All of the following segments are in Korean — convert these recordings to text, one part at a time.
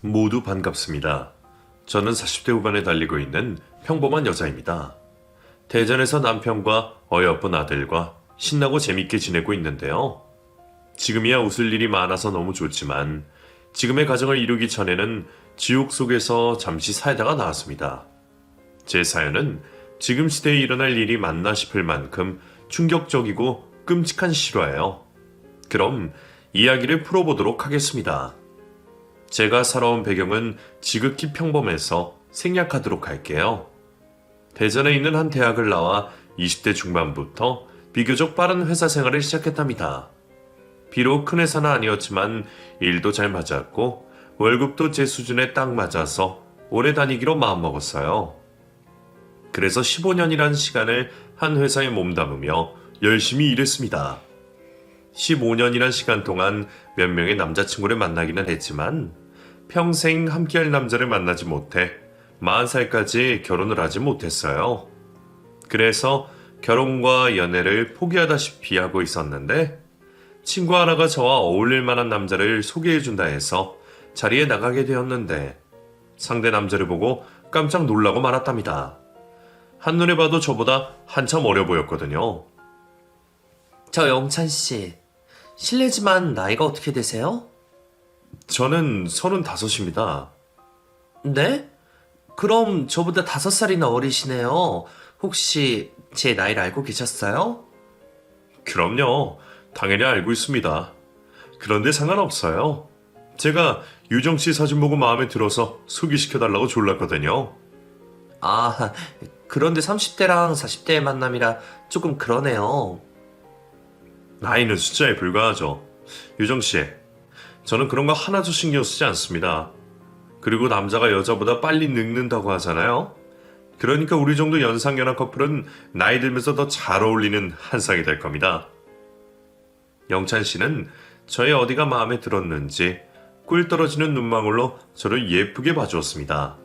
모두 반갑습니다. 저는 40대 후반에 달리고 있는 평범한 여자입니다. 대전에서 남편과 어여쁜 아들과 신나고 재밌게 지내고 있는데요. 지금이야 웃을 일이 많아서 너무 좋지만 지금의 가정을 이루기 전에는 지옥 속에서 잠시 살다가 나왔습니다. 제 사연은 지금 시대에 일어날 일이 맞나 싶을 만큼 충격적이고 끔찍한 실화예요. 그럼 이야기를 풀어보도록 하겠습니다. 제가 살아온 배경은 지극히 평범해서 생략하도록 할게요. 대전에 있는 한 대학을 나와 20대 중반부터 비교적 빠른 회사 생활을 시작했답니다. 비록 큰 회사는 아니었지만 일도 잘 맞았고 월급도 제 수준에 딱 맞아서 오래 다니기로 마음먹었어요. 그래서 15년이라는 시간을 한 회사에 몸담으며 열심히 일했습니다. 15년이란 시간 동안 몇 명의 남자친구를 만나기는 했지만 평생 함께할 남자를 만나지 못해 40살까지 결혼을 하지 못했어요. 그래서 결혼과 연애를 포기하다시피 하고 있었는데 친구 하나가 저와 어울릴 만한 남자를 소개해준다 해서 자리에 나가게 되었는데 상대 남자를 보고 깜짝 놀라고 말았답니다. 한눈에 봐도 저보다 한참 어려 보였거든요. 저 영찬씨, 실례지만 나이가 어떻게 되세요? 저는 35입니다. 네? 그럼 저보다 5살이나 어리시네요. 혹시 제 나이를 알고 계셨어요? 그럼요. 당연히 알고 있습니다. 그런데 상관없어요. 제가 유정씨 사진 보고 마음에 들어서 소개시켜달라고 졸랐거든요. 아, 그런데 30대랑 40대의 만남이라 조금 그러네요. 나이는 숫자에 불과하죠. 유정씨, 저는 그런 거 하나도 신경 쓰지 않습니다. 그리고 남자가 여자보다 빨리 늙는다고 하잖아요. 그러니까 우리 정도 연상연하 커플은 나이 들면서 더 잘 어울리는 한 쌍이 될 겁니다. 영찬 씨는 저의 어디가 마음에 들었는지 꿀 떨어지는 눈망울로 저를 예쁘게 봐주었습니다.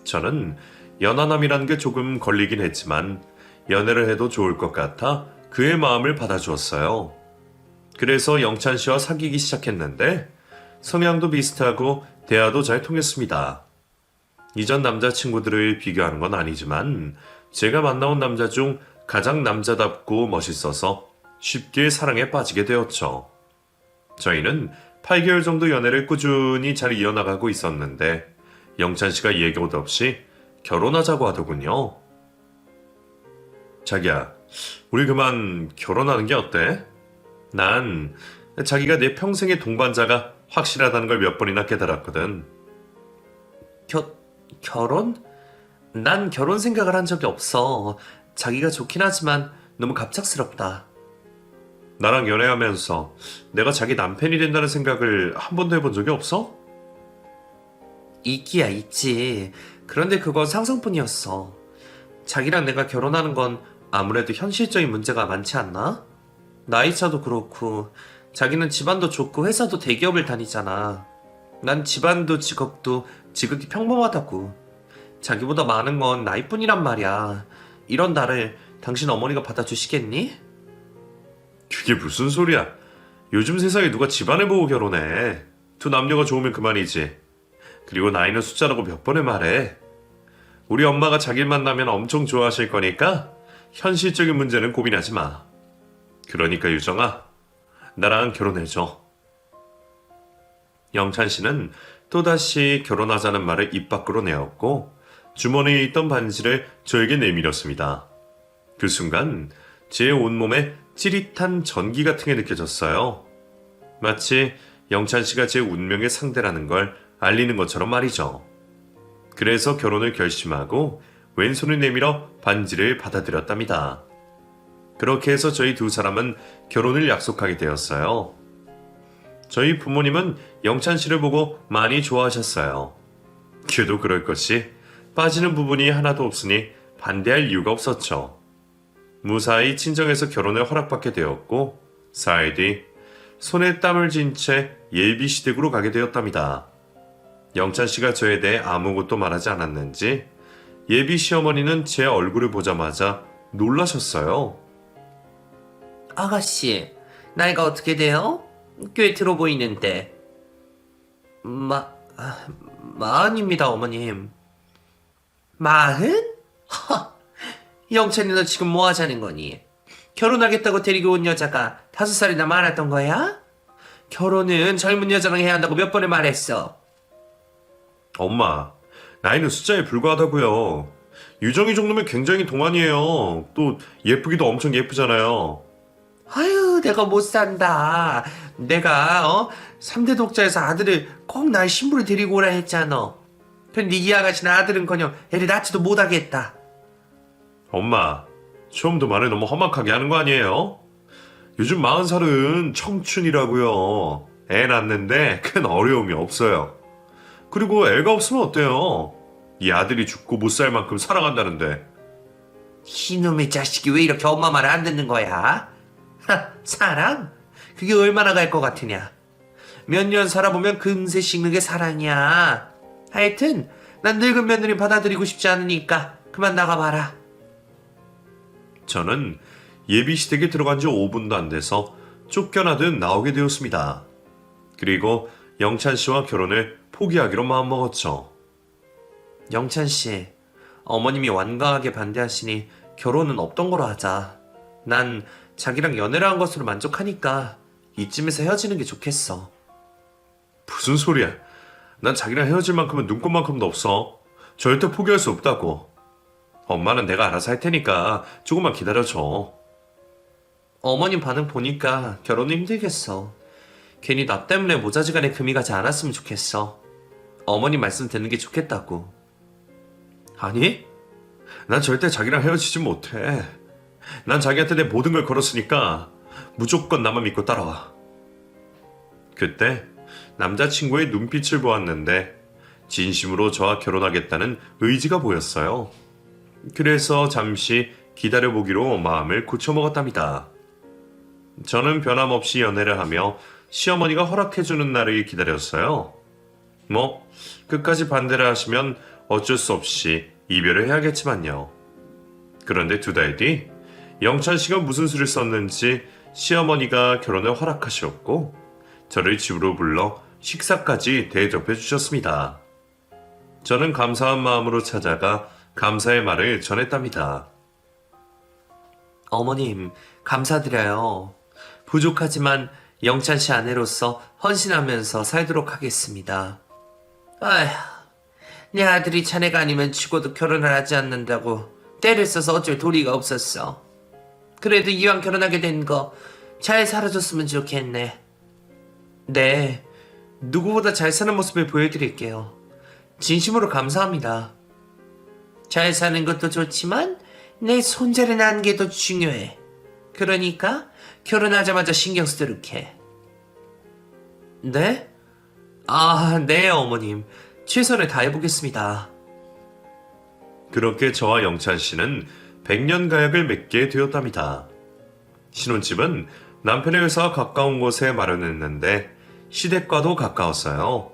저는 연하남이라는 게 조금 걸리긴 했지만 연애를 해도 좋을 것 같아 그의 마음을 받아주었어요. 그래서 영찬 씨와 사귀기 시작했는데 성향도 비슷하고 대화도 잘 통했습니다. 이전 남자친구들을 비교하는 건 아니지만 제가 만나온 남자 중 가장 남자답고 멋있어서 쉽게 사랑에 빠지게 되었죠. 저희는 8개월 정도 연애를 꾸준히 잘 이어나가고 있었는데 영찬 씨가 예고도 없이 결혼하자고 하더군요. 자기야, 우리 그만 결혼하는 게 어때? 난 자기가 내 평생의 동반자가 확실하다는 걸 몇 번이나 깨달았거든. 결혼? 난 결혼 생각을 한 적이 없어. 자기가 좋긴 하지만 너무 갑작스럽다. 나랑 연애하면서 내가 자기 남편이 된다는 생각을 한 번도 해본 적이 없어? 있기야 있지. 그런데 그건 상상뿐이었어. 자기랑 내가 결혼하는 건 아무래도 현실적인 문제가 많지 않나? 나이차도 그렇고 자기는 집안도 좋고 회사도 대기업을 다니잖아. 난 집안도 직업도 지극히 평범하다고. 자기보다 많은 건 나이뿐이란 말이야. 이런 나를 당신 어머니가 받아주시겠니? 그게 무슨 소리야? 요즘 세상에 누가 집안을 보고 결혼해? 두 남녀가 좋으면 그만이지. 그리고 나이는 숫자라고 몇 번을 말해. 우리 엄마가 자기를 만나면 엄청 좋아하실 거니까 현실적인 문제는 고민하지 마. 그러니까 유정아, 나랑 결혼해줘. 영찬 씨는 또다시 결혼하자는 말을 입 밖으로 내었고 주머니에 있던 반지를 저에게 내밀었습니다. 그 순간 제 온몸에 찌릿한 전기 같은 게 느껴졌어요. 마치 영찬 씨가 제 운명의 상대라는 걸 알리는 것처럼 말이죠. 그래서 결혼을 결심하고 왼손을 내밀어 반지를 받아들였답니다. 그렇게 해서 저희 두 사람은 결혼을 약속하게 되었어요. 저희 부모님은 영찬 씨를 보고 많이 좋아하셨어요. 그래도 그럴 것이 빠지는 부분이 하나도 없으니 반대할 이유가 없었죠. 무사히 친정에서 결혼을 허락받게 되었고 4일 뒤 손에 땀을 쥔 채 예비 시댁으로 가게 되었답니다. 영찬 씨가 저에 대해 아무것도 말하지 않았는지 예비 시어머니는 제 얼굴을 보자마자 놀라셨어요. 아가씨, 나이가 어떻게 돼요? 꽤 들어 보이는데. 마흔입니다, 어머님. 마흔? 허, 영찬이 너 지금 뭐 하자는 거니? 결혼하겠다고 데리고 온 여자가 5살이나 많았던 거야? 결혼은 젊은 여자랑 해야 한다고 몇 번을 말했어. 엄마, 나이는 숫자에 불과하다고요. 유정이 정도면 굉장히 동안이에요. 또 예쁘기도 엄청 예쁘잖아요. 아유, 내가 못 산다. 내가 3대 독자에서 아들을 꼭 날 신부를 데리고 오라 했잖아. 근데 이 아가씨는 아들은커녕 애를 낳지도 못하겠다. 엄마, 처음부터 말을 너무 험악하게 하는 거 아니에요? 요즘 40살은 청춘이라고요. 애 낳는데 큰 어려움이 없어요. 그리고 애가 없으면 어때요? 이 아들이 죽고 못 살 만큼 사랑한다는데. 이놈의 자식이 왜 이렇게 엄마 말을 안 듣는 거야? 하, 사랑? 그게 얼마나 갈 것 같으냐? 몇 년 살아보면 금세 식는 게 사랑이야. 하여튼 난 늙은 며느리 받아들이고 싶지 않으니까 그만 나가봐라. 저는 예비시댁에 들어간 지 5분도 안 돼서 쫓겨나듯 나오게 되었습니다. 그리고 영찬 씨와 결혼을 포기하기로 마음먹었죠. 영찬 씨, 어머님이 완강하게 반대하시니 결혼은 없던 거로 하자. 난 자기랑 연애를 한 것으로 만족하니까 이쯤에서 헤어지는 게 좋겠어. 무슨 소리야? 난 자기랑 헤어질 만큼은 눈꼽만큼도 없어. 절대 포기할 수 없다고. 엄마는 내가 알아서 할 테니까 조금만 기다려줘. 어머님 반응 보니까 결혼은 힘들겠어. 괜히 나 때문에 모자지간에 금이 가지 않았으면 좋겠어. 어머님 말씀 듣는 게 좋겠다고. 아니? 난 절대 자기랑 헤어지지 못해. 난 자기한테 내 모든 걸 걸었으니까 무조건 나만 믿고 따라와. 그때 남자친구의 눈빛을 보았는데 진심으로 저와 결혼하겠다는 의지가 보였어요. 그래서 잠시 기다려보기로 마음을 굳혀먹었답니다. 저는 변함없이 연애를 하며 시어머니가 허락해주는 날을 기다렸어요. 뭐 끝까지 반대를 하시면 어쩔 수 없이 이별을 해야겠지만요. 그런데 2달 뒤 영찬 씨가 무슨 수를 썼는지 시어머니가 결혼을 허락하셨고 저를 집으로 불러 식사까지 대접해 주셨습니다. 저는 감사한 마음으로 찾아가 감사의 말을 전했답니다. 어머님, 감사드려요. 부족하지만 영찬 씨 아내로서 헌신하면서 살도록 하겠습니다. 아휴, 내 아들이 자네가 아니면 죽어도 결혼을 하지 않는다고 때를 써서 어쩔 도리가 없었어. 그래도 이왕 결혼하게 된 거 잘 살아줬으면 좋겠네. 네, 누구보다 잘 사는 모습을 보여드릴게요. 진심으로 감사합니다. 잘 사는 것도 좋지만 내 손자를 낳는 게 더 중요해. 그러니까 결혼하자마자 신경 쓰도록 해. 네? 아, 네, 어머님. 최선을 다해보겠습니다. 그렇게 저와 영찬 씨는 100년 가약을 맺게 되었답니다. 신혼집은 남편의 회사와 가까운 곳에 마련했는데 시댁과도 가까웠어요.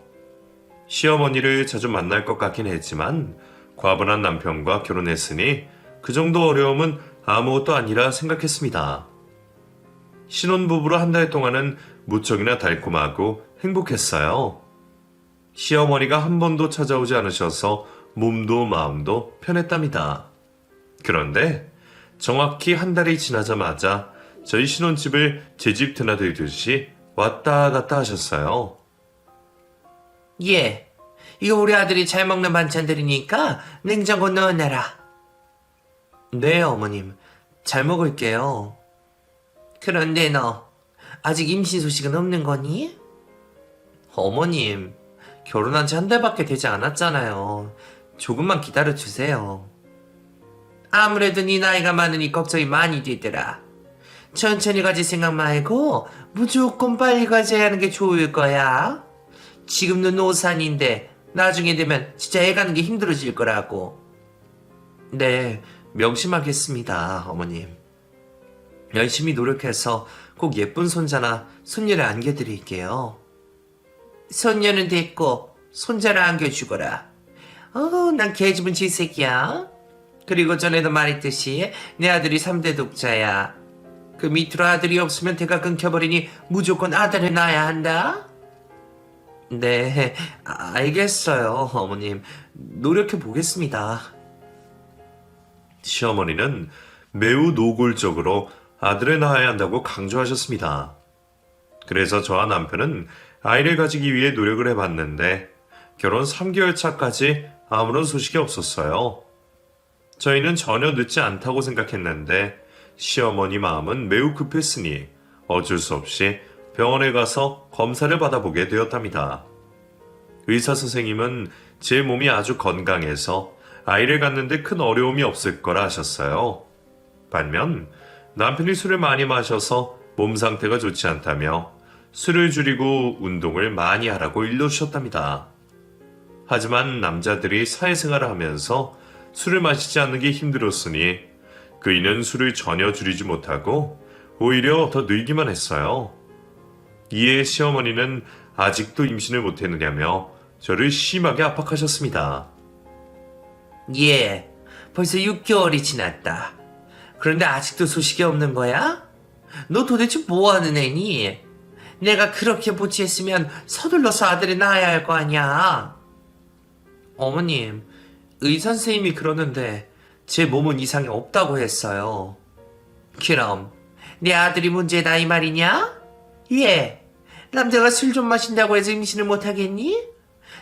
시어머니를 자주 만날 것 같긴 했지만 과분한 남편과 결혼했으니 그 정도 어려움은 아무것도 아니라 생각했습니다. 신혼부부로 한 달 동안은 무척이나 달콤하고 행복했어요. 시어머니가 한 번도 찾아오지 않으셔서 몸도 마음도 편했답니다. 그런데 정확히 한 달이 지나자마자 저희 신혼집을 제 집 드나들듯이 왔다 갔다 하셨어요. 예, 이거 우리 아들이 잘 먹는 반찬들이니까 냉장고 넣어놔라. 네, 어머님. 잘 먹을게요. 그런데 너 아직 임신 소식은 없는 거니? 어머님, 결혼한 지 한 달밖에 되지 않았잖아요. 조금만 기다려주세요. 아무래도 네 나이가 많으니 걱정이 많이 되더라. 천천히 가질 생각 말고 무조건 빨리 가져야 하는 게 좋을 거야. 지금도 노산인데 나중에 되면 진짜 애 가는 게 힘들어질 거라고. 네, 명심하겠습니다, 어머님. 열심히 노력해서 꼭 예쁜 손자나 손녀를 안겨드릴게요. 손녀는 됐고 손자를 안겨주거라. 난 개집은 질색이야. 그리고 전에도 말했듯이 내 아들이 3대 독자야. 그 밑으로 아들이 없으면 대가 끊겨버리니 무조건 아들을 낳아야 한다. 네, 알겠어요, 어머님. 노력해 보겠습니다. 시어머니는 매우 노골적으로 아들을 낳아야 한다고 강조하셨습니다. 그래서 저와 남편은 아이를 가지기 위해 노력을 해봤는데 결혼 3개월 차까지 아무런 소식이 없었어요. 저희는 전혀 늦지 않다고 생각했는데 시어머니 마음은 매우 급했으니 어쩔 수 없이 병원에 가서 검사를 받아보게 되었답니다. 의사 선생님은 제 몸이 아주 건강해서 아이를 갖는데 큰 어려움이 없을 거라 하셨어요. 반면 남편이 술을 많이 마셔서 몸 상태가 좋지 않다며 술을 줄이고 운동을 많이 하라고 일러주셨답니다. 하지만 남자들이 사회생활을 하면서 술을 마시지 않는 게 힘들었으니 그이는 술을 전혀 줄이지 못하고 오히려 더 늘기만 했어요. 이에 시어머니는 아직도 임신을 못했느냐며 저를 심하게 압박하셨습니다. 예, 벌써 6개월이 지났다. 그런데 아직도 소식이 없는 거야? 너 도대체 뭐 하는 애니? 내가 그렇게 보치했으면 서둘러서 아들을 낳아야 할 거 아니야. 어머님, 의사 선생님이 그러는데 제 몸은 이상이 없다고 했어요. 그럼 내 아들이 문제다 이 말이냐? 예, 남자가 술 좀 마신다고 해서 임신을 못하겠니?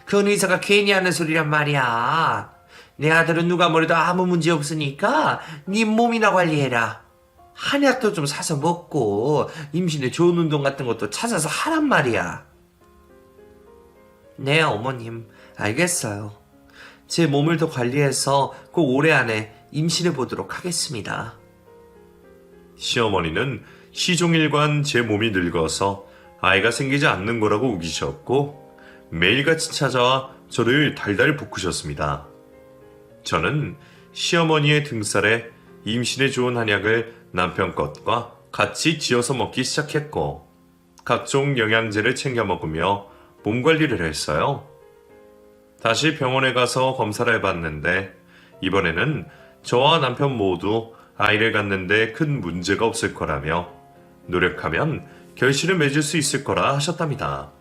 그건 의사가 괜히 하는 소리란 말이야. 내 아들은 누가 뭐래도 아무 문제 없으니까 네 몸이나 관리해라. 한약도 좀 사서 먹고 임신에 좋은 운동 같은 것도 찾아서 하란 말이야. 네, 어머님, 알겠어요. 제 몸을 더 관리해서 꼭 올해 안에 임신해 보도록 하겠습니다. 시어머니는 시종일관 제 몸이 늙어서 아이가 생기지 않는 거라고 우기셨고 매일같이 찾아와 저를 달달 볶으셨습니다. 저는 시어머니의 등살에 임신에 좋은 한약을 남편 것과 같이 지어서 먹기 시작했고 각종 영양제를 챙겨 먹으며 몸 관리를 했어요. 다시 병원에 가서 검사를 해봤는데 이번에는 저와 남편 모두 아이를 갖는데 큰 문제가 없을 거라며 노력하면 결실을 맺을 수 있을 거라 하셨답니다.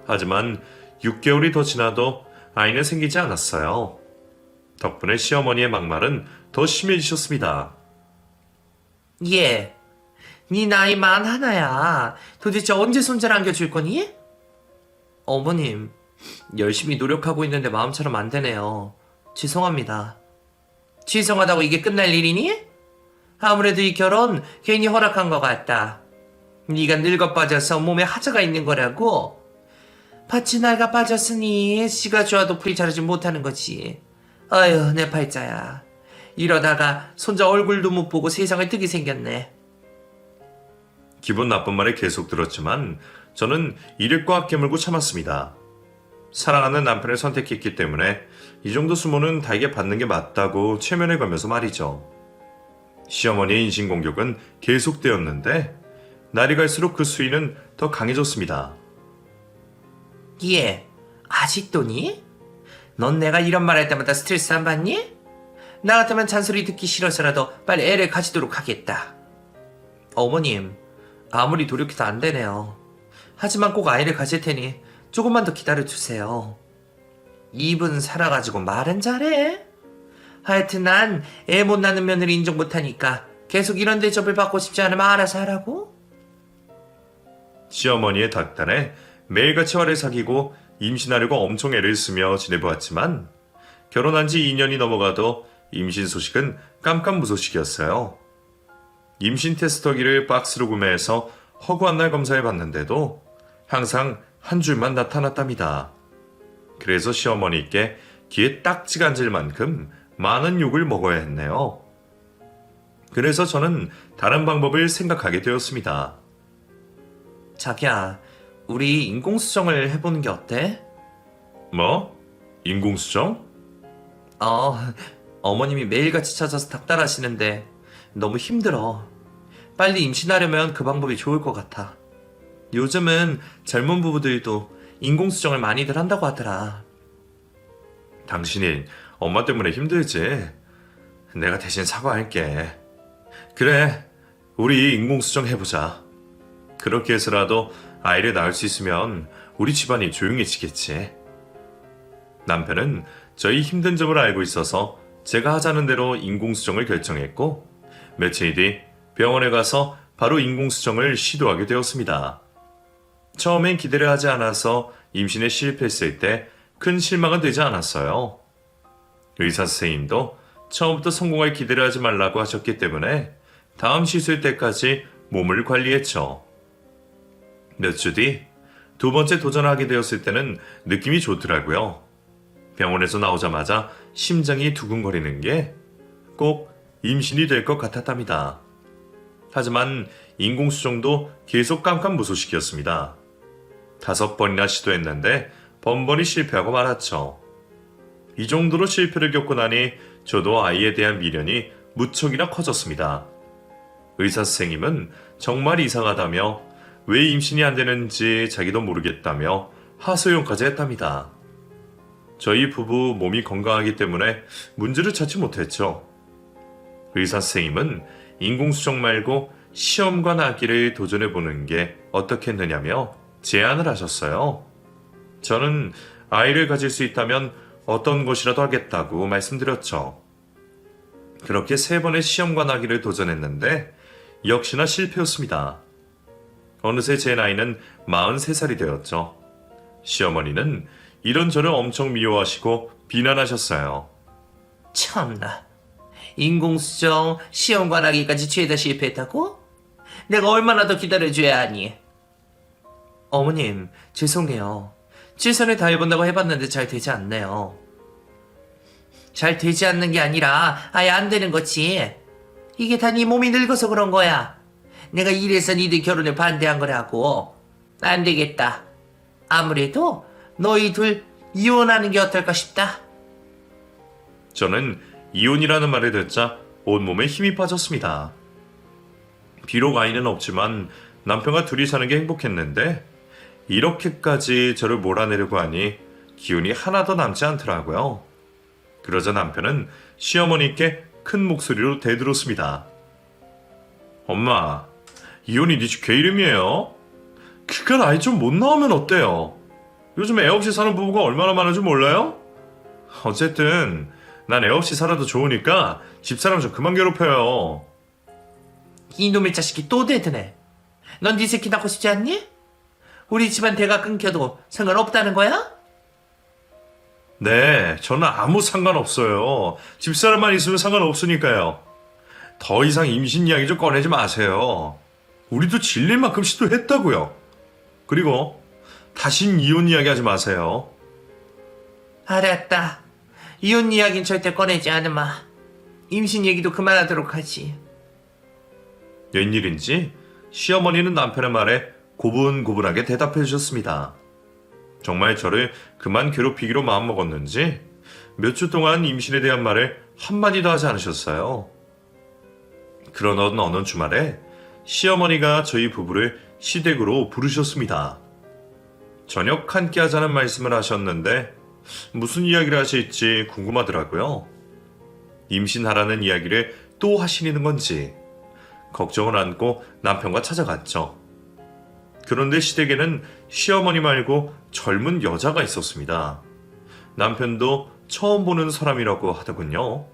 하지만 6개월이 더 지나도 아이는 생기지 않았어요. 덕분에 시어머니의 막말은 더 심해지셨습니다. 예, 네 나이만 하나야. 도대체 언제 손자를 안겨줄 거니? 어머님, 열심히 노력하고 있는데 마음처럼 안 되네요. 죄송합니다. 죄송하다고 이게 끝날 일이니? 아무래도 이 결혼 괜히 허락한 것 같다. 네가 늙어 빠져서 몸에 하자가 있는 거라고? 밭이 낡아 빠졌으니 씨가 좋아도 풀이 자라지 못하는 거지. 아유, 내 팔자야. 이러다가 손자 얼굴도 못 보고 세상을 뜨게 생겼네. 기분 나쁜 말을 계속 들었지만 저는 이를 꽉 깨물고 참았습니다. 사랑하는 남편을 선택했기 때문에 이 정도 수모는 다에게 받는 게 맞다고 최면을 걸면서 말이죠. 시어머니의 인신공격은 계속되었는데 날이 갈수록 그 수위는 더 강해졌습니다. 예, 아직도니? 넌 내가 이런 말 할 때마다 스트레스 안 받니? 나 같으면 잔소리 듣기 싫어서라도 빨리 애를 가지도록 하겠다. 어머님, 아무리 노력해도 안 되네요. 하지만 꼭 아이를 가질 테니 조금만 더 기다려주세요. 입은 살아가지고 말은 잘해. 하여튼 난 애 못 낳는 며느리 인정 못하니까 계속 이런 대접을 받고 싶지 않으면 알아서 하라고. 시어머니의 닥달에 매일같이 화를 사귀고 임신하려고 엄청 애를 쓰며 지내보았지만 결혼한 지 2년이 넘어가도 임신 소식은 깜깜무소식이었어요. 임신 테스터기를 박스로 구매해서 허구한 날 검사해 봤는데도 항상 한 줄만 나타났답니다. 그래서 시어머니께 귀에 딱지가 앉을 만큼 많은 욕을 먹어야 했네요. 그래서 저는 다른 방법을 생각하게 되었습니다. 자기야, 우리 인공수정을 해보는 게 어때? 뭐? 인공수정? 어머님이 매일같이 찾아서 닥달하시는데 너무 힘들어. 빨리 임신하려면 그 방법이 좋을 것 같아. 요즘은 젊은 부부들도 인공수정을 많이들 한다고 하더라. 당신이 엄마 때문에 힘들지. 내가 대신 사과할게. 그래, 우리 인공수정 해보자. 그렇게 해서라도 아이를 낳을 수 있으면 우리 집안이 조용해지겠지. 남편은 저희 힘든 점을 알고 있어서 제가 하자는 대로 인공수정을 결정했고 며칠 뒤 병원에 가서 바로 인공수정을 시도하게 되었습니다. 처음엔 기대를 하지 않아서 임신에 실패했을 때 큰 실망은 되지 않았어요. 의사 선생님도 처음부터 성공할 기대를 하지 말라고 하셨기 때문에 다음 시술 때까지 몸을 관리했죠. 몇 주 뒤 두 번째 도전하게 되었을 때는 느낌이 좋더라고요. 병원에서 나오자마자 심장이 두근거리는 게 꼭 임신이 될 것 같았답니다. 하지만 인공수정도 계속 깜깜무소식이었습니다. 5번이나 시도했는데 번번이 실패하고 말았죠. 이 정도로 실패를 겪고 나니 저도 아이에 대한 미련이 무척이나 커졌습니다. 의사 선생님은 정말 이상하다며 왜 임신이 안 되는지 자기도 모르겠다며 하소연까지 했답니다. 저희 부부 몸이 건강하기 때문에 문제를 찾지 못했죠. 의사 선생님은 인공수정 말고 시험관 아기를 도전해보는 게 어떻겠느냐며 제안을 하셨어요. 저는 아이를 가질 수 있다면 어떤 것이라도 하겠다고 말씀드렸죠. 그렇게 3번의 시험관 아기를 도전했는데 역시나 실패였습니다. 어느새 제 나이는 43살이 되었죠. 시어머니는 이런저런 엄청 미워하시고 비난하셨어요. 참나. 인공수정, 시험관 하기까지 죄다 실패했다고? 내가 얼마나 더 기다려줘야 하니? 어머님, 죄송해요. 최선을 다해본다고 해봤는데 잘 되지 않네요. 잘 되지 않는 게 아니라 아예 안 되는 거지. 이게 다 네 몸이 늙어서 그런 거야. 내가 이래서 니들 결혼에 반대한 거라고. 안 되겠다. 아무래도 너희 둘 이혼하는 게 어떨까 싶다. 저는 이혼이라는 말을 듣자 온몸에 힘이 빠졌습니다. 비록 아이는 없지만 남편과 둘이 사는 게 행복했는데 이렇게까지 저를 몰아내려고 하니 기운이 하나도 남지 않더라고요. 그러자 남편은 시어머니께 큰 목소리로 대들었습니다. 엄마, 이혼이 네 집 개 이름이에요? 그깟 아이 좀 못 낳으면 어때요? 요즘 애 없이 사는 부부가 얼마나 많은지 몰라요? 어쨌든 난 애 없이 살아도 좋으니까 집사람 좀 그만 괴롭혀요. 이놈의 자식이 또 대드네. 넌 네 새끼 낳고 싶지 않니? 우리 집안 대가 끊겨도 상관없다는 거야? 네, 저는 아무 상관없어요. 집사람만 있으면 상관없으니까요. 더 이상 임신 이야기 좀 꺼내지 마세요. 우리도 질릴 만큼 시도했다고요. 그리고 다신 이혼 이야기 하지 마세요. 알았다. 이혼 이야기는 절대 꺼내지 않으마. 임신 얘기도 그만하도록 하지. 웬일인지 시어머니는 남편의 말에 고분고분하게 대답해 주셨습니다. 정말 저를 그만 괴롭히기로 마음먹었는지 몇 주 동안 임신에 대한 말을 한마디도 하지 않으셨어요. 그러던 어느 주말에 시어머니가 저희 부부를 시댁으로 부르셨습니다. 저녁 함께 하자는 말씀을 하셨는데 무슨 이야기를 하실지 궁금하더라고요. 임신하라는 이야기를 또 하시는 건지 걱정을 안고 남편과 찾아갔죠. 그런데 시댁에는 시어머니 말고 젊은 여자가 있었습니다. 남편도 처음 보는 사람이라고 하더군요.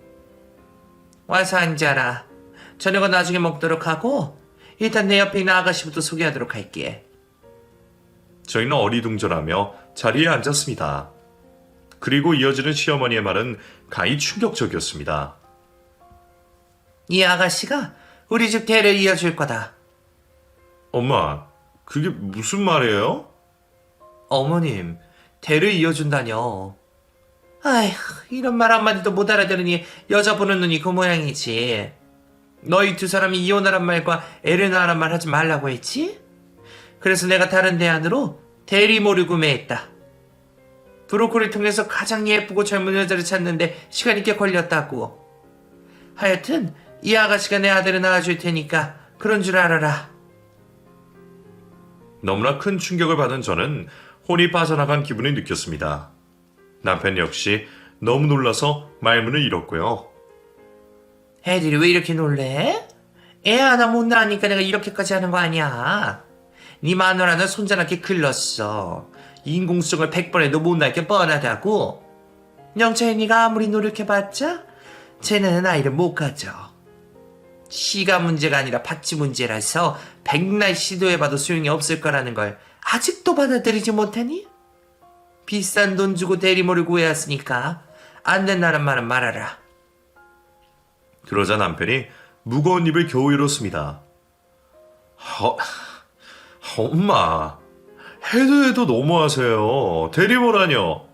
와서 앉아라. 저녁은 나중에 먹도록 하고 일단 내 옆에 있는 아가씨부터 소개하도록 할게. 저희는 어리둥절하며 자리에 앉았습니다. 그리고 이어지는 시어머니의 말은 가히 충격적이었습니다. 이 아가씨가 우리 집 대를 이어줄 거다. 엄마, 그게 무슨 말이에요? 어머님, 대를 이어준다뇨. 아휴, 이런 말 한마디도 못 알아들으니 여자 보는 눈이 그 모양이지. 너희 두 사람이 이혼하란 말과 애를 낳으란 말 하지 말라고 했지? 그래서 내가 다른 대안으로 대리모를 구매했다. 브로콜을 통해서 가장 예쁘고 젊은 여자를 찾는데 시간이 꽤 걸렸다고. 하여튼 이 아가씨가 내 아들을 낳아줄 테니까 그런 줄 알아라. 너무나 큰 충격을 받은 저는 혼이 빠져나간 기분을 느꼈습니다. 남편 역시 너무 놀라서 말문을 잃었고요. 애들이 왜 이렇게 놀래? 애 하나 못 낳으니까 내가 이렇게까지 하는 거 아니야. 네 마누라는 손자나게 글렀어. 인공수정을 100번에도 못 날 게 뻔하다고. 영채이가 아무리 노력해봤자 쟤는 아이를 못 가져. 시가 문제가 아니라 파치 문제라서 백날 시도해봐도 소용이 없을 거라는 걸 아직도 받아들이지 못하니? 비싼 돈 주고 대리모를 구해왔으니까 안 된다는 말은 말아라. 그러자 남편이 무거운 입을 겨우 열었습니다. 엄마, 해도 너무하세요. 대리모라뇨.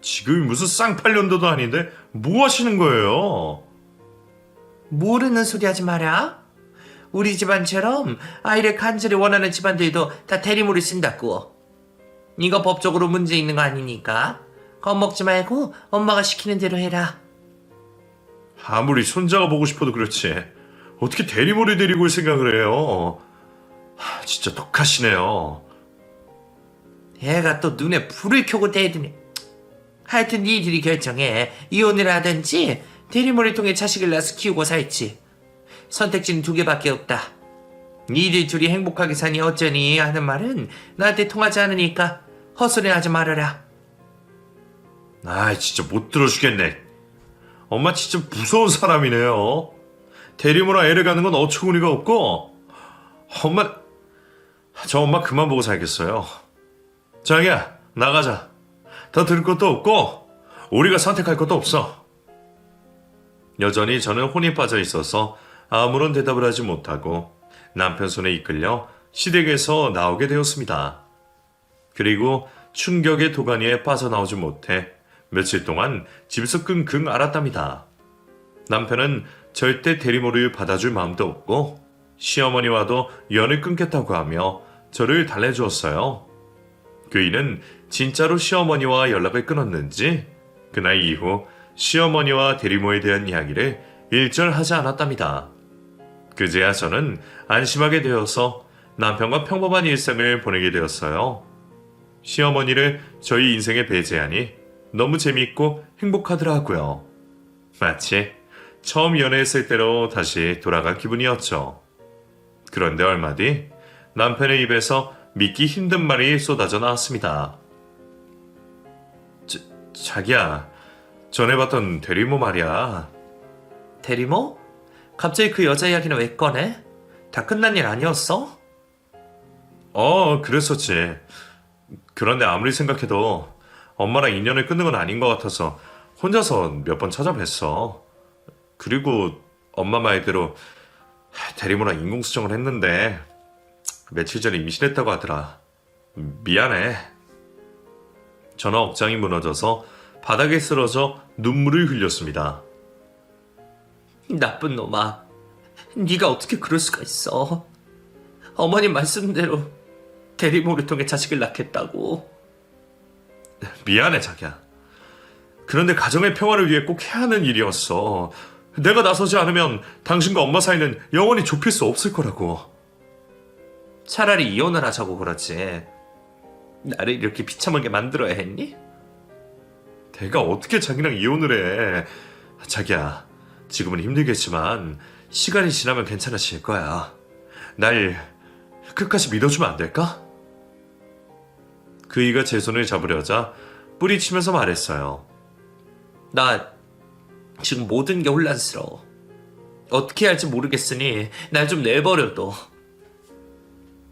지금이 무슨 쌍팔년도도 아닌데 뭐 하시는 거예요? 모르는 소리 하지 마라. 우리 집안처럼 아이를 간절히 원하는 집안들도 다 대리모를 쓴다고. 이거 법적으로 문제 있는 거 아니니까 겁먹지 말고 엄마가 시키는 대로 해라. 아무리 손자가 보고 싶어도 그렇지 어떻게 대리모를 데리고 올 생각을 해요? 진짜 독하시네요. 애가 또 눈에 불을 켜고 대드네. 하여튼 니들이 결정해. 이혼을 하든지 대리모를 통해 자식을 낳아서 키우고 살지. 선택지는 두 개밖에 없다. 니들 둘이 행복하게 사니 어쩌니 하는 말은 나한테 통하지 않으니까 헛소리 하지 말아라. 아이 진짜 못 들어주겠네. 엄마 진짜 무서운 사람이네요. 대리모랑 애를 가는 건 어처구니가 없고. 저 엄마 그만 보고 살겠어요. 자기야 나가자. 더 들을 것도 없고 우리가 선택할 것도 없어. 여전히 저는 혼이 빠져 있어서 아무런 대답을 하지 못하고 남편 손에 이끌려 시댁에서 나오게 되었습니다. 그리고 충격의 도가니에 빠져나오지 못해 며칠 동안 집에서 끙끙 앓았답니다. 남편은 절대 대리모를 받아줄 마음도 없고 시어머니와도 연을 끊겠다고 하며 저를 달래주었어요. 그이는 진짜로 시어머니와 연락을 끊었는지 그날 이후 시어머니와 대리모에 대한 이야기를 일절 하지 않았답니다. 그제야 저는 안심하게 되어서 남편과 평범한 일상을 보내게 되었어요. 시어머니를 저희 인생에 배제하니 너무 재미있고 행복하더라고요. 마치 처음 연애했을 때로 다시 돌아간 기분이었죠. 그런데 얼마 뒤 남편의 입에서 믿기 힘든 말이 쏟아져 나왔습니다. 자기야, 전에 봤던 대리모 말이야. 대리모? 갑자기 그 여자 이야기는 왜 꺼내? 다 끝난 일 아니었어? 그랬었지. 그런데 아무리 생각해도 엄마랑 인연을 끊는 건 아닌 것 같아서 혼자서 몇 번 찾아뵀어. 그리고 엄마 말대로 대리모랑 인공수정을 했는데 며칠 전에 임신했다고 하더라. 미안해. 저는 억장이 무너져서 바닥에 쓰러져 눈물을 흘렸습니다. 나쁜 놈아. 네가 어떻게 그럴 수가 있어. 어머님 말씀대로 대리모를 통해 자식을 낳겠다고. 미안해 자기야. 그런데 가정의 평화를 위해 꼭 해야 하는 일이었어. 내가 나서지 않으면 당신과 엄마 사이는 영원히 좁힐 수 없을 거라고. 차라리 이혼을 하자고 그러지. 나를 이렇게 비참하게 만들어야 했니? 내가 어떻게 자기랑 이혼을 해. 자기야, 지금은 힘들겠지만 시간이 지나면 괜찮아질 거야. 날 끝까지 믿어주면 안 될까? 그이가 제 손을 잡으려자 뿌리치면서 말했어요. 나 지금 모든 게 혼란스러워. 어떻게 할지 모르겠으니 날 좀 내버려둬.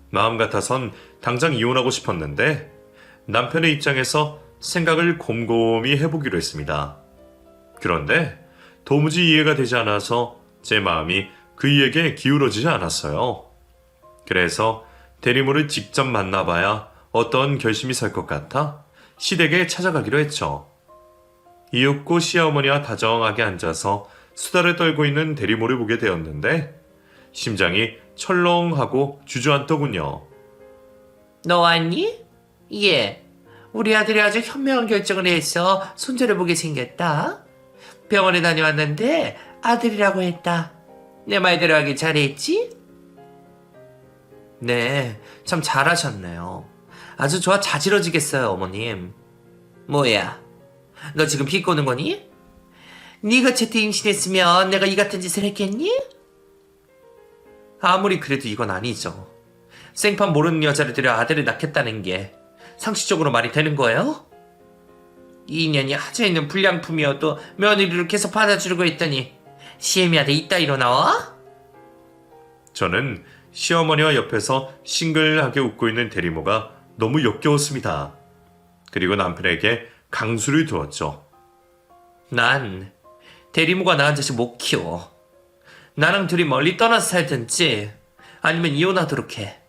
마음 같아선 당장 이혼하고 싶었는데 남편의 입장에서 생각을 곰곰이 해보기로 했습니다. 그런데 도무지 이해가 되지 않아서 제 마음이 그이에게 기울어지지 않았어요. 그래서 대리모를 직접 만나봐야 어떤 결심이 설 것 같아 시댁에 찾아가기로 했죠. 이윽고 시어머니와 다정하게 앉아서 수다를 떨고 있는 대리모를 보게 되었는데 심장이 철렁하고 주저앉더군요. 너 왔니? 예. 우리 아들이 아주 현명한 결정을 해서 손자를 보게 생겼다. 병원에 다녀왔는데 아들이라고 했다. 내 말대로 하길 잘했지? 네, 참 잘하셨네요. 아주 좋아 자지러지겠어요, 어머님. 뭐야, 너 지금 비꼬는 거니? 네가 제때 임신했으면 내가 이 같은 짓을 했겠니? 아무리 그래도 이건 아니죠. 생판 모르는 여자를 들여 아들을 낳겠다는 게 상식적으로 말이 되는 거예요? 2년이 하자 있는 불량품이어도 며느리를 계속 받아주려고 했더니 시애미한테 이따위로 나와? 저는 시어머니와 옆에서 싱글하게 웃고 있는 대리모가 너무 역겨웠습니다. 그리고 남편에게 강수를 두었죠. 난 대리모가 낳은 자식 못 키워. 나랑 둘이 멀리 떠나서 살든지 아니면 이혼하도록 해.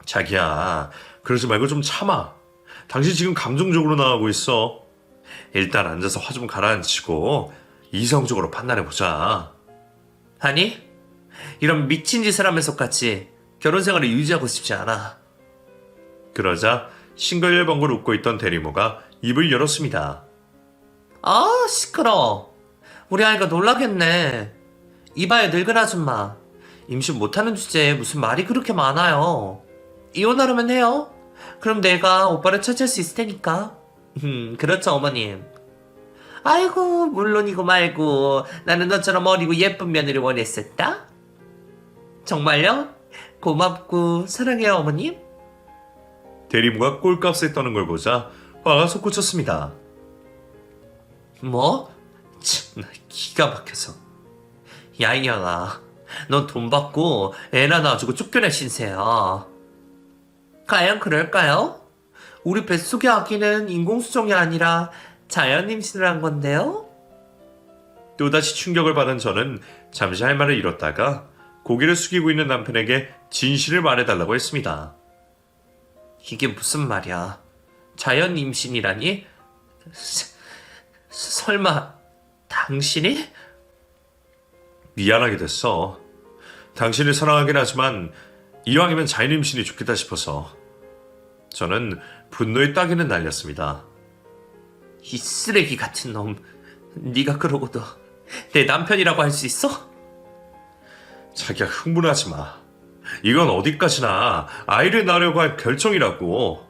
자기야, 그러지 말고 좀 참아. 당신 지금 감정적으로 나가고 있어. 일단 앉아서 화 좀 가라앉히고 이성적으로 판단해보자. 아니, 이런 미친 짓을 하면서까지 결혼 생활을 유지하고 싶지 않아. 그러자 싱글벙글 웃고 있던 대리모가 입을 열었습니다. 아, 시끄러. 우리 아이가 놀라겠네. 이봐요, 늙은 아줌마. 임신 못하는 주제에 무슨 말이 그렇게 많아요. 이혼하려면 해요. 그럼 내가 오빠를 찾을 수 있을 테니까. 그렇죠, 어머님. 아이고, 물론이고 말고 나는 너처럼 어리고 예쁜 며느리 원했었다. 정말요? 고맙고 사랑해요, 어머님. 대리모가 꼴값에 떠는 걸 보자 화가 솟구쳤습니다. 뭐? 참나 기가 막혀서. 야 이년아, 넌 돈 받고 애나 낳아주고 쫓겨날 신세야. 과연 그럴까요? 우리 뱃속의 아기는 인공수정이 아니라 자연 임신을 한 건데요? 또다시 충격을 받은 저는 잠시 할 말을 잃었다가 고개를 숙이고 있는 남편에게 진실을 말해달라고 했습니다. 이게 무슨 말이야? 자연 임신이라니? 설마 당신이? 미안하게 됐어. 당신을 사랑하긴 하지만 이왕이면 자연 임신이 좋겠다 싶어서. 저는 분노에 따기는 날렸습니다. 이 쓰레기 같은 놈, 네가 그러고도 내 남편이라고 할 수 있어? 자기야, 흥분하지 마. 이건 어디까지나 아이를 낳으려고 할 결정이라고.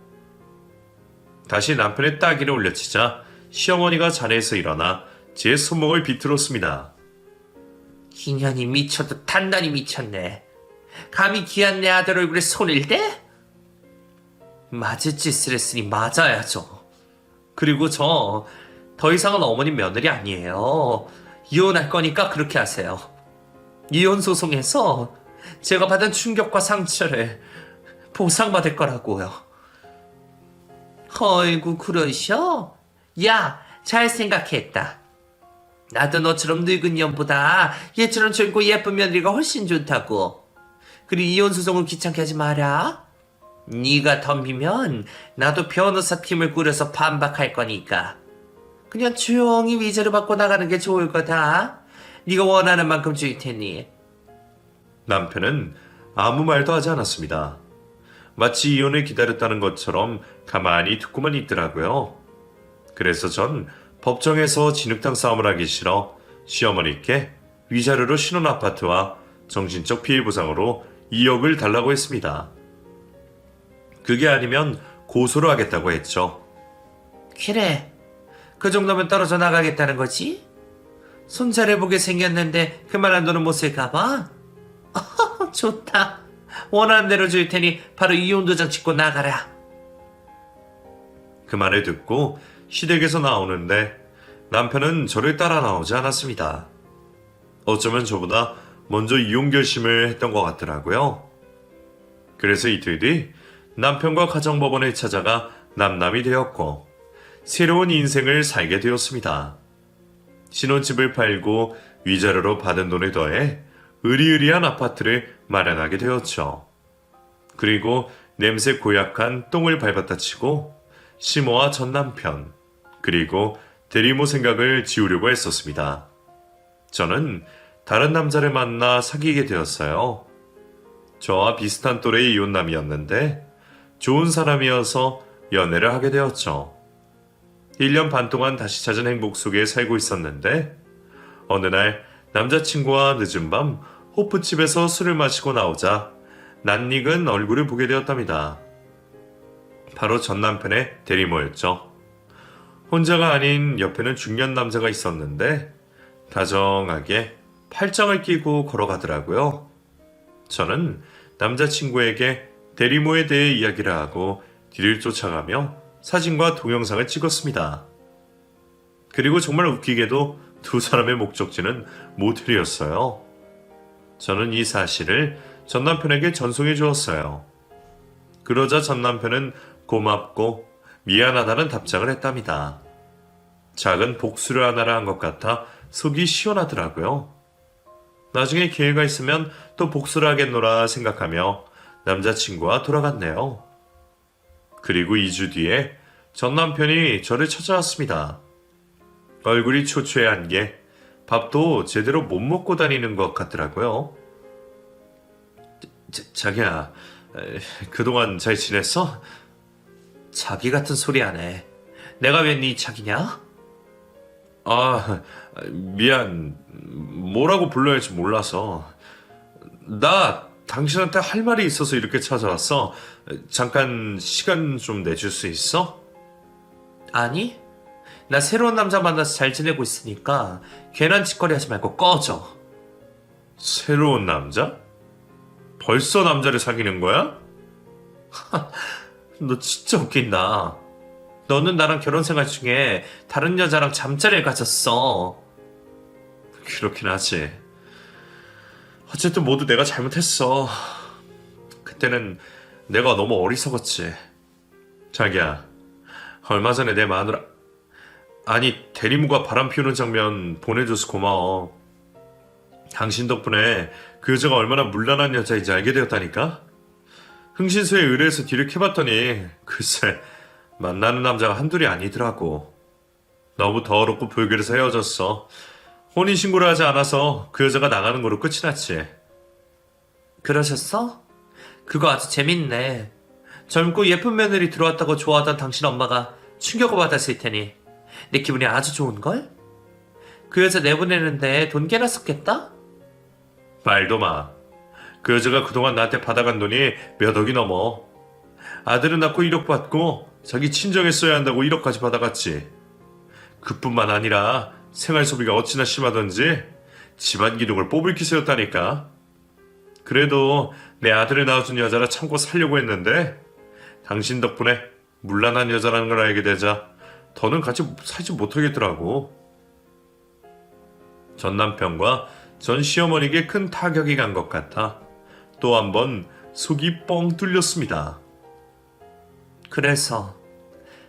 다시 남편의 따기를 올려치자 시어머니가 자리에서 일어나 제 손목을 비틀었습니다. 인연이 미쳐도 단단히 미쳤네. 감히 귀한 내 아들 얼굴에 손을 대? 맞을 짓을 했으니 맞아야죠. 그리고 저 더 이상은 어머님 며느리 아니에요. 이혼할 거니까 그렇게 하세요. 이혼 소송에서 제가 받은 충격과 상처를 보상받을 거라고요. 어이구 그러셔? 야, 잘 생각했다. 나도 너처럼 늙은 년보다 얘처럼 젊고 예쁜 며느리가 훨씬 좋다고. 그리고 이혼 소송을 귀찮게 하지 마라. 네가 덤비면 나도 변호사 팀을 꾸려서 반박할 거니까. 그냥 조용히 위자료 받고 나가는 게 좋을 거다. 네가 원하는 만큼 줄 테니. 남편은 아무 말도 하지 않았습니다. 마치 이혼을 기다렸다는 것처럼 가만히 듣고만 있더라고요. 그래서 전 법정에서 진흙탕 싸움을 하기 싫어 시어머니께 위자료로 신혼 아파트와 정신적 피해 보상으로 2억을 달라고 했습니다. 그게 아니면 고소를 하겠다고 했죠. 그래, 그 정도면 떨어져 나가겠다는 거지? 손 잘해보게 생겼는데 그만한 돈은 못 쓸까봐? 좋다. 원하는 대로 줄 테니 바로 이혼도장 찍고 나가라. 그 말을 듣고 시댁에서 나오는데 남편은 저를 따라 나오지 않았습니다. 어쩌면 저보다 먼저 이혼 결심을 했던 것 같더라고요. 그래서 이틀 뒤 남편과 가정법원에 찾아가 남남이 되었고 새로운 인생을 살게 되었습니다. 신혼집을 팔고 위자료로 받은 돈을 더해 으리으리한 아파트를 마련하게 되었죠. 그리고 냄새 고약한 똥을 밟았다 치고 시모와 전 남편 그리고 대리모 생각을 지우려고 했었습니다. 저는 다른 남자를 만나 사귀게 되었어요. 저와 비슷한 또래의 이혼남이었는데 좋은 사람이어서 연애를 하게 되었죠. 1년 반 동안 다시 찾은 행복 속에 살고 있었는데 어느 날 남자친구와 늦은 밤 호프집에서 술을 마시고 나오자 낯익은 얼굴을 보게 되었답니다. 바로 전 남편의 대리모였죠. 혼자가 아닌 옆에는 중년 남자가 있었는데 다정하게 팔짱을 끼고 걸어가더라고요. 저는 남자친구에게 대리모에 대해 이야기를 하고 뒤를 쫓아가며 사진과 동영상을 찍었습니다. 그리고 정말 웃기게도 두 사람의 목적지는 모텔이었어요. 저는 이 사실을 전 남편에게 전송해 주었어요. 그러자 전 남편은 고맙고 미안하다는 답장을 했답니다. 작은 복수를 하나를 한 것 같아 속이 시원하더라고요. 나중에 기회가 있으면 또 복수를 하겠노라 생각하며 남자친구와 돌아갔네요. 그리고 2주 뒤에 전 남편이 저를 찾아왔습니다. 얼굴이 초췌한 게 밥도 제대로 못 먹고 다니는 것 같더라고요. 자기야, 그동안 잘 지냈어? 자기 같은 소리 안 해. 내가 왜 네 자기냐? 아, 미안. 뭐라고 불러야 할지 몰라서. 나 당신한테 할 말이 있어서 이렇게 찾아왔어. 잠깐 시간 좀 내줄 수 있어? 아니, 나 새로운 남자 만나서 잘 지내고 있으니까 괜한 짓거리 하지 말고 꺼져. 새로운 남자? 벌써 남자를 사귀는 거야? 너 진짜 웃긴다. 너는 나랑 결혼 생활 중에 다른 여자랑 잠자리를 가졌어. 그렇긴 하지. 어쨌든 모두 내가 잘못했어. 그때는 내가 너무 어리석었지. 자기야, 얼마 전에 내 마누라, 아니 대리모가 바람 피우는 장면 보내줘서 고마워. 당신 덕분에 그 여자가 얼마나 문란한 여자인지 알게 되었다니까? 흥신소에 의뢰해서 뒤를 캐봤더니 글쎄 만나는 남자가 한둘이 아니더라고. 너무 더럽고 불결해서 헤어졌어. 혼인신고를 하지 않아서 그 여자가 나가는 거로 끝이 났지. 그러셨어? 그거 아주 재밌네. 젊고 예쁜 며느리 들어왔다고 좋아하던 당신 엄마가 충격을 받았을 테니 내 기분이 아주 좋은걸? 그 여자 내보내는데 돈 꽤나 썼겠다? 말도 마. 그 여자가 그동안 나한테 받아간 돈이 몇 억이 넘어. 아들은 낳고 1억 받고 자기 친정에 써야 한다고 1억까지 받아갔지. 그뿐만 아니라 생활소비가 어찌나 심하던지 집안 기둥을 뽑을 기세였다니까. 그래도 내 아들을 낳아준 여자라 참고 살려고 했는데 당신 덕분에 문란한 여자라는 걸 알게 되자 더는 같이 살지 못하겠더라고. 전 남편과 전 시어머니에게 큰 타격이 간 것 같아 또 한 번 속이 뻥 뚫렸습니다. 그래서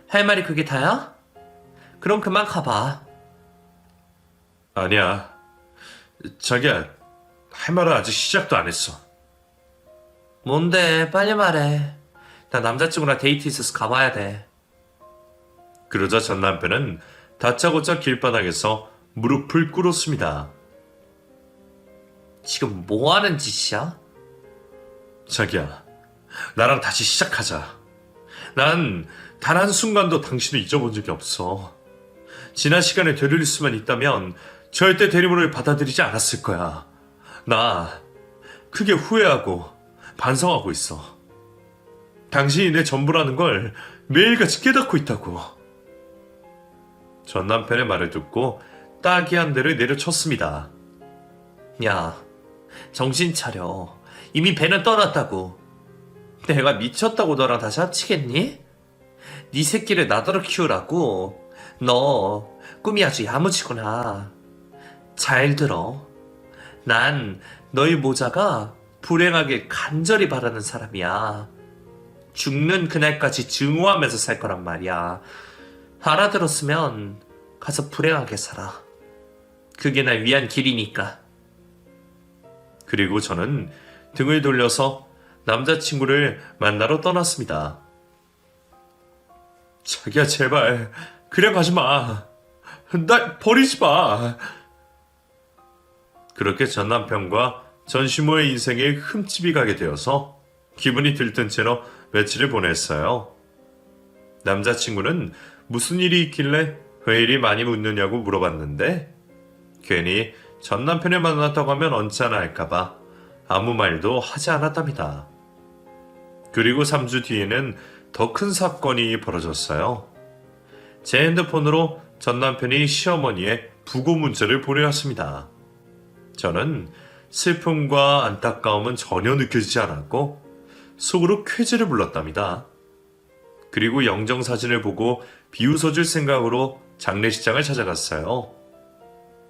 할 말이 그게 다야? 그럼 그만 가봐. 아니야. 자기야, 할 말은 아직 시작도 안 했어. 뭔데 빨리 말해. 나 남자친구랑 데이트 있어서 가봐야 돼. 그러자 전 남편은 다짜고짜 길바닥에서 무릎을 꿇었습니다. 지금 뭐 하는 짓이야? 자기야, 나랑 다시 시작하자. 난 단 한순간도 당신을 잊어본 적이 없어. 지난 시간을 되돌릴 수만 있다면 절대 대리모를 받아들이지 않았을 거야. 나 크게 후회하고 반성하고 있어. 당신이 내 전부라는 걸 매일같이 깨닫고 있다고. 전 남편의 말을 듣고 따기 한 대를 내려쳤습니다. 야, 정신 차려. 이미 배는 떠났다고. 내가 미쳤다고 너랑 다시 합치겠니? 네 새끼를 나더러 키우라고. 너 꿈이 아주 야무지구나. 잘 들어. 난 너희 모자가 불행하게 간절히 바라는 사람이야. 죽는 그날까지 증오하면서 살 거란 말이야. 알아들었으면 가서 불행하게 살아. 그게 날 위한 길이니까. 그리고 저는 등을 돌려서 남자친구를 만나러 떠났습니다. 자기야, 제발 그냥 가지 마. 날 버리지 마. 그렇게 전 남편과 전 시모의 인생에 흠집이 가게 되어서 기분이 들뜬 채로 며칠을 보냈어요. 남자친구는 무슨 일이 있길래 왜 이리 많이 웃느냐고 물어봤는데 괜히 전 남편을 만났다고 하면 언짢아 할까봐 아무 말도 하지 않았답니다. 그리고 3주 뒤에는 더 큰 사건이 벌어졌어요. 제 핸드폰으로 전 남편이 시어머니의 부고 문자를 보내왔습니다. 저는 슬픔과 안타까움은 전혀 느껴지지 않았고 속으로 쾌재를 불렀답니다. 그리고 영정 사진을 보고 비웃어줄 생각으로 장례식장을 찾아갔어요.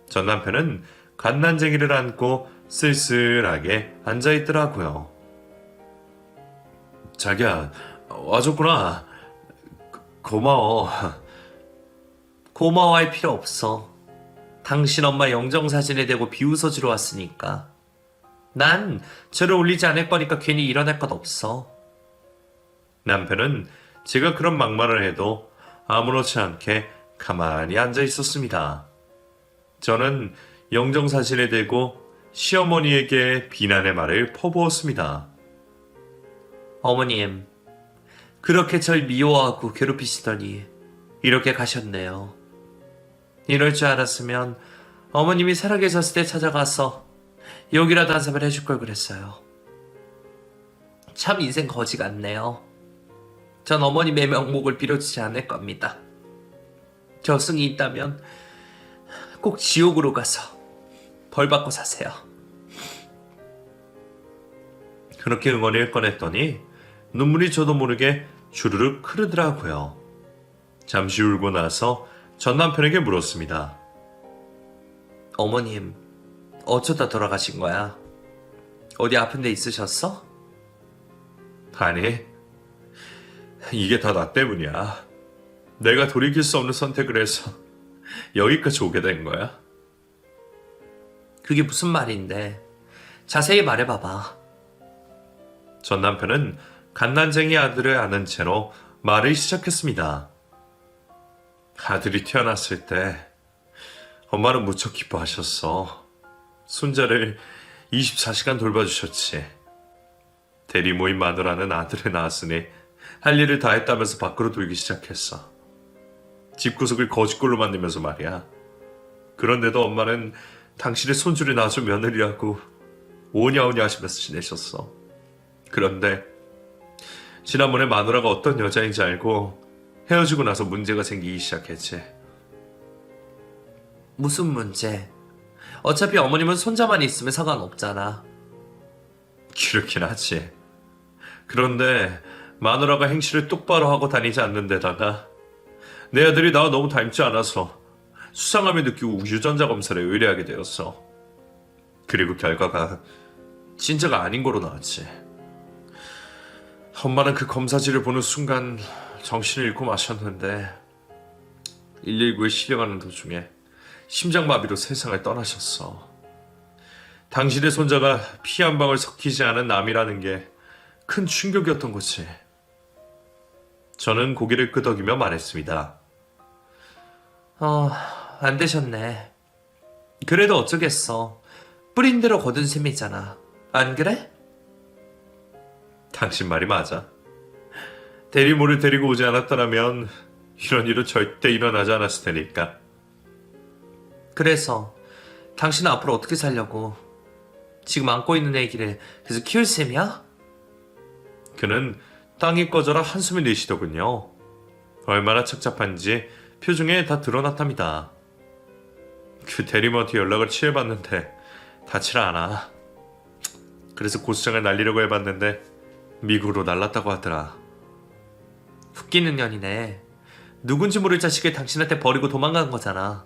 전 남편은 갓난쟁이를 안고 쓸쓸하게 앉아있더라고요. 자기야, 와줬구나. 고마워. 고마워할 필요 없어. 당신 엄마 영정사진에 대고 비웃어주러 왔으니까. 난 저를 올리지 않을 거니까 괜히 일어날 것 없어. 남편은 제가 그런 막말을 해도 아무렇지 않게 가만히 앉아 있었습니다. 저는 영정사진에 대고 시어머니에게 비난의 말을 퍼부었습니다. 어머님, 그렇게 절 미워하고 괴롭히시더니 이렇게 가셨네요. 이럴 줄 알았으면 어머님이 살아계셨을 때 찾아가서 욕이라도 한 사발 해줄 걸 그랬어요. 참 인생 거지 같네요. 전 어머님의 명목을 빌어주지 않을 겁니다. 저승이 있다면 꼭 지옥으로 가서 벌 받고 사세요. 그렇게 응원을 꺼냈더니 눈물이 저도 모르게 주르륵 흐르더라고요. 잠시 울고 나서 전 남편에게 물었습니다. 어머님, 어쩌다 돌아가신 거야? 어디 아픈 데 있으셨어? 아니, 이게 다 나 때문이야. 내가 돌이킬 수 없는 선택을 해서 여기까지 오게 된 거야. 그게 무슨 말인데? 자세히 말해봐봐. 전 남편은 갓난쟁이 아들을 안은 채로 말을 시작했습니다. 아들이 태어났을 때 엄마는 무척 기뻐하셨어. 손자를 24시간 돌봐주셨지. 대리 모임 마누라는 아들을 낳았으니 할 일을 다 했다면서 밖으로 돌기 시작했어. 집구석을 거짓골로 만들면서 말이야. 그런데도 엄마는 당신의 손주를 낳아준 며느리라고 오냐오냐 하시면서 지내셨어. 그런데 지난번에 마누라가 어떤 여자인지 알고 헤어지고 나서 문제가 생기기 시작했지. 무슨 문제? 어차피 어머님은 손자만 있으면 상관없잖아. 그렇긴 하지. 그런데 마누라가 행실을 똑바로 하고 다니지 않는 데다가 내 아들이 나와 너무 닮지 않아서 수상함을 느끼고 유전자 검사를 의뢰하게 되었어. 그리고 결과가 진짜가 아닌 거로 나왔지. 엄마는 그 검사지를 보는 순간 정신을 잃고 마셨는데 119에 실려가는 도중에 심장마비로 세상을 떠나셨어. 당신의 손자가 피 한 방울 섞이지 않은 남이라는 게 큰 충격이었던 거지. 저는 고개를 끄덕이며 말했습니다. 안 되셨네. 그래도 어쩌겠어. 뿌린 대로 거둔 셈이잖아. 안 그래? 당신 말이 맞아. 대리모를 데리고 오지 않았더라면 이런 일은 절대 일어나지 않았을 테니까. 그래서 당신은 앞으로 어떻게 살려고? 지금 안고 있는 애기를 계속 키울 셈이야? 그는 땅이 꺼져라 한숨을 내쉬더군요. 얼마나 착잡한지 표정에 다 드러났답니다. 그 대리모한테 연락을 취해봤는데 닿질 않아. 그래서 고소장을 날리려고 해봤는데 미국으로 날랐다고 하더라. 웃기는 년이네. 누군지 모를 자식을 당신한테 버리고 도망간 거잖아.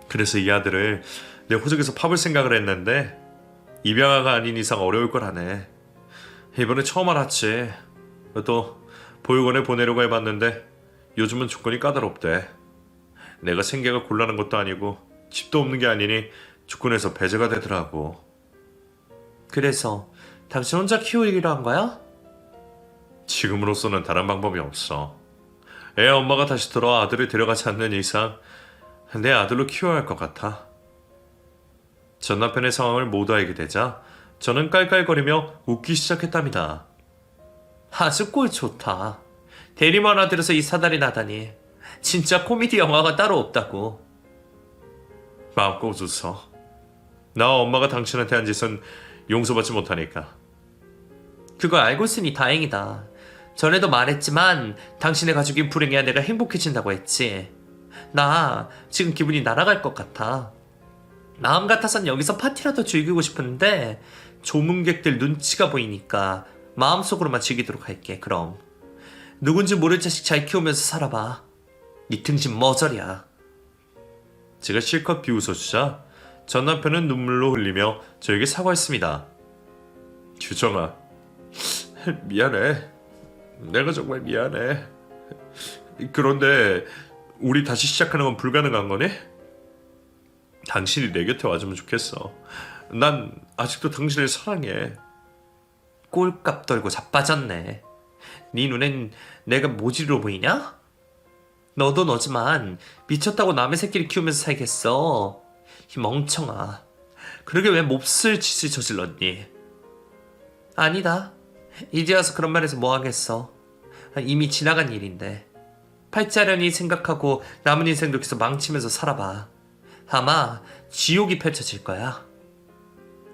그래서 이 아들을 내 호적에서 파볼 생각을 했는데 입양아가 아닌 이상 어려울 거라네. 이번에 처음 알았지. 또 보육원에 보내려고 해봤는데 요즘은 조건이 까다롭대. 내가 생계가 곤란한 것도 아니고 집도 없는 게 아니니 조건에서 배제가 되더라고. 그래서 당신 혼자 키우기로 한 거야? 지금으로서는 다른 방법이 없어. 애 엄마가 다시 돌아와 아들을 데려가지 않는 이상 내 아들로 키워야 할 것 같아. 전 남편의 상황을 모두 알게 되자 저는 깔깔거리며 웃기 시작했답니다. 아주 꼴 좋다. 대리만 아들에서 이 사달이 나다니. 진짜 코미디 영화가 따로 없다고. 마음껏 웃어. 나와 엄마가 당신한테 한 짓은 용서받지 못하니까. 그걸 알고 있으니 다행이다. 전에도 말했지만 당신의 가족이 불행해야 내가 행복해진다고 했지. 나 지금 기분이 날아갈 것 같아. 마음 같아선 여기서 파티라도 즐기고 싶은데 조문객들 눈치가 보이니까 마음속으로만 즐기도록 할게. 그럼 누군지 모를 자식 잘 키우면서 살아봐. 네 등신 머저리야. 제가 실컷 비웃어주자 전 남편은 눈물로 흘리며 저에게 사과했습니다. 규정아, 미안해. 내가 정말 미안해. 그런데 우리 다시 시작하는 건 불가능한 거니? 당신이 내 곁에 와주면 좋겠어. 난 아직도 당신을 사랑해. 꼴값 떨고 자빠졌네. 네 눈엔 내가 모질로 보이냐? 너도 너지만 미쳤다고 남의 새끼를 키우면서 살겠어. 이 멍청아. 그러게 왜 몹쓸 짓을 저질렀니? 아니다. 이제 와서 그런 말해서 뭐 하겠어. 이미 지나간 일인데. 팔자련히 생각하고 남은 인생도 계속 망치면서 살아봐. 아마 지옥이 펼쳐질 거야.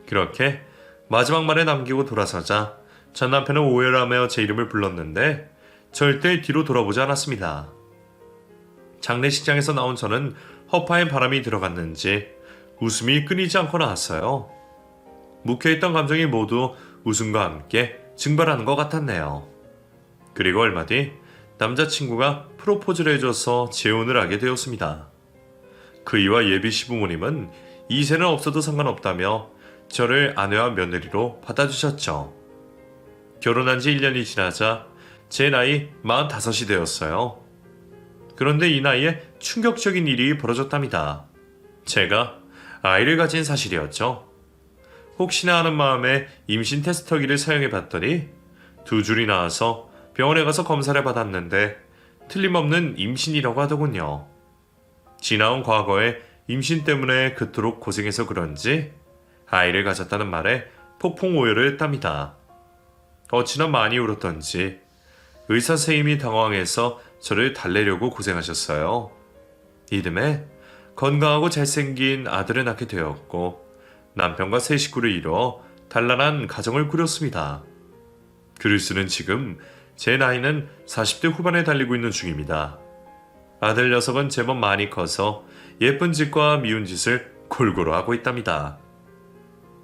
그렇게 마지막 말에 남기고 돌아서자 전 남편은 오해를 하며 제 이름을 불렀는데 절대 뒤로 돌아보지 않았습니다. 장례식장에서 나온 저는 허파에 바람이 들어갔는지 웃음이 끊이지 않고 나왔어요. 묵혀있던 감정이 모두 웃음과 함께 증발하는 것 같았네요. 그리고 얼마 뒤 남자친구가 프로포즈를 해줘서 재혼을 하게 되었습니다. 그이와 예비 시부모님은 이세는 없어도 상관없다며 저를 아내와 며느리로 받아주셨죠. 결혼한 지 1년이 지나자 제 나이 45이 되었어요. 그런데 이 나이에 충격적인 일이 벌어졌답니다. 제가 아이를 가진 사실이었죠. 혹시나 하는 마음에 임신 테스터기를 사용해 봤더니 2줄이 나와서 병원에 가서 검사를 받았는데 틀림없는 임신이라고 하더군요. 지나온 과거에 임신 때문에 그토록 고생해서 그런지 아이를 가졌다는 말에 폭풍 오열을 했답니다. 어찌나 많이 울었던지 의사 선생님이 당황해서 저를 달래려고 고생하셨어요. 이듬해 건강하고 잘생긴 아들을 낳게 되었고 남편과 세 식구를 이루어 단란한 가정을 꾸렸습니다. 글을 쓰는 지금 제 나이는 40대 후반에 달리고 있는 중입니다. 아들 녀석은 제법 많이 커서 예쁜 짓과 미운 짓을 골고루 하고 있답니다.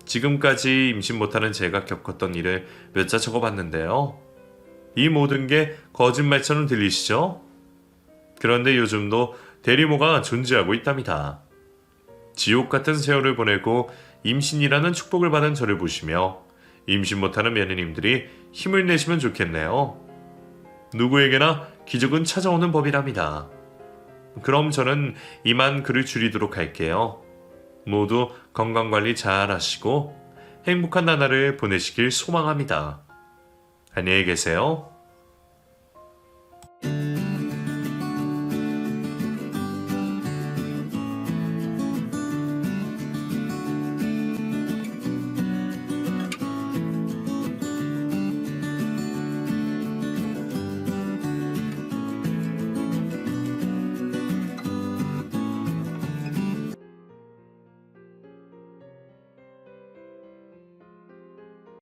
지금까지 임신 못하는 제가 겪었던 일을 몇 자 적어봤는데요. 이 모든 게 거짓말처럼 들리시죠? 그런데 요즘도 대리모가 존재하고 있답니다. 지옥 같은 세월을 보내고 임신이라는 축복을 받은 저를 보시며 임신 못하는 며느님들이 힘을 내시면 좋겠네요. 누구에게나 기적은 찾아오는 법이랍니다. 그럼 저는 이만 글을 줄이도록 할게요. 모두 건강관리 잘 하시고 행복한 나날을 보내시길 소망합니다. 안녕히 계세요.